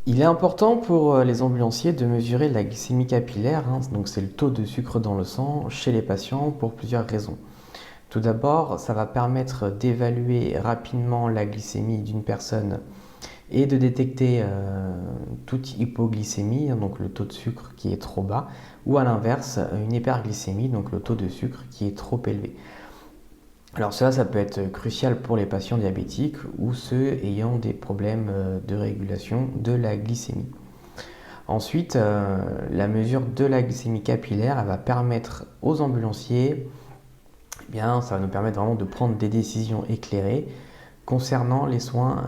Il est important pour les ambulanciers de mesurer la glycémie capillaire, hein, donc c'est le taux de sucre dans le sang chez les patients pour plusieurs raisons. Tout d'abord, ça va permettre d'évaluer rapidement la glycémie d'une personne et de détecter toute hypoglycémie, hein, donc le taux de sucre qui est trop bas, ou à l'inverse, une hyperglycémie, donc le taux de sucre qui est trop élevé. Alors cela, ça peut être crucial pour les patients diabétiques ou ceux ayant des problèmes de régulation de la glycémie. Ensuite, la mesure de la glycémie capillaire, elle va permettre aux ambulanciers, eh bien, ça va nous permettre vraiment de prendre des décisions éclairées concernant les soins,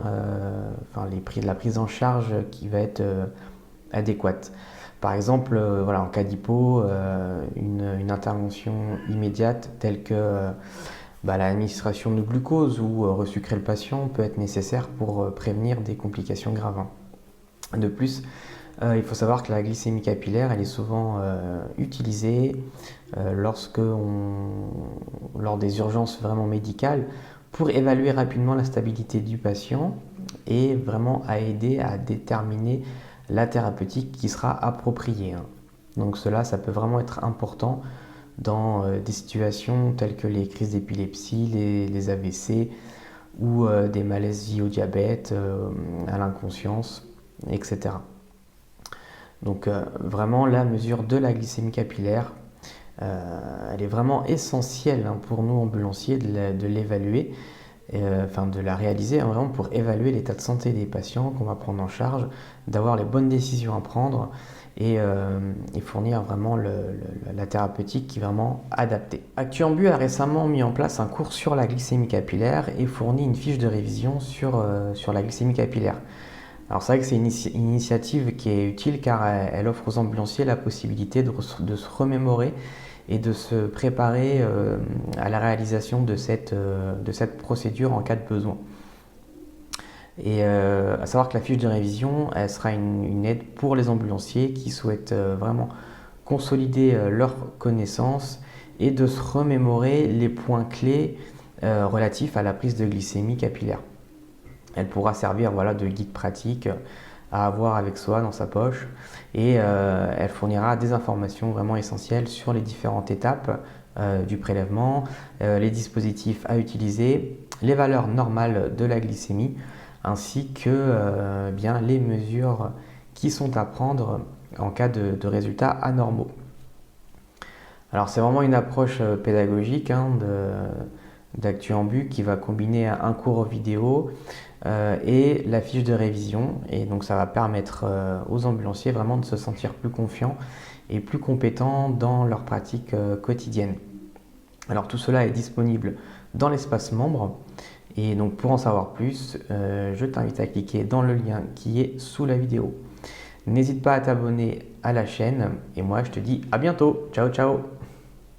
la prise en charge qui va être adéquate. Par exemple, voilà, en cas d'hypo, une intervention immédiate telle que l'administration de glucose ou resucrer le patient peut être nécessaire pour prévenir des complications graves. De plus, il faut savoir que la glycémie capillaire, elle est souvent utilisée lors des urgences vraiment médicales pour évaluer rapidement la stabilité du patient et vraiment à aider à déterminer la thérapeutique qui sera appropriée, hein. Donc cela, ça peut vraiment être important dans des situations telles que les crises d'épilepsie, les AVC ou des malaises liés au diabète, à l'inconscience, etc. Donc vraiment la mesure de la glycémie capillaire, elle est vraiment essentielle, hein, pour nous ambulanciers de l'évaluer, de la réaliser, hein, vraiment pour évaluer l'état de santé des patients qu'on va prendre en charge, d'avoir les bonnes décisions à prendre et fournir vraiment la thérapeutique qui est vraiment adaptée. ActuAmbu a récemment mis en place un cours sur la glycémie capillaire et fournit une fiche de révision sur la glycémie capillaire. Alors c'est vrai que c'est une initiative qui est utile car elle offre aux ambulanciers la possibilité de se remémorer et de se préparer à la réalisation de cette procédure en cas de besoin. Et à savoir que la fiche de révision, elle sera une aide pour les ambulanciers qui souhaitent vraiment consolider leurs connaissances et de se remémorer les points clés relatifs à la prise de glycémie capillaire. Elle pourra servir, voilà, de guide pratique à avoir avec soi dans sa poche et elle fournira des informations vraiment essentielles sur les différentes étapes du prélèvement, les dispositifs à utiliser, les valeurs normales de la glycémie ainsi que bien les mesures qui sont à prendre en cas de résultats anormaux. Alors c'est vraiment une approche pédagogique, hein, d'ActuAmbu qui va combiner un cours vidéo et la fiche de révision. Et donc ça va permettre aux ambulanciers vraiment de se sentir plus confiants et plus compétents dans leur pratique quotidienne. Alors tout cela est disponible dans l'espace membre. Et donc pour en savoir plus, je t'invite à cliquer dans le lien qui est sous la vidéo. N'hésite pas à t'abonner à la chaîne et moi je te dis à bientôt. Ciao ciao.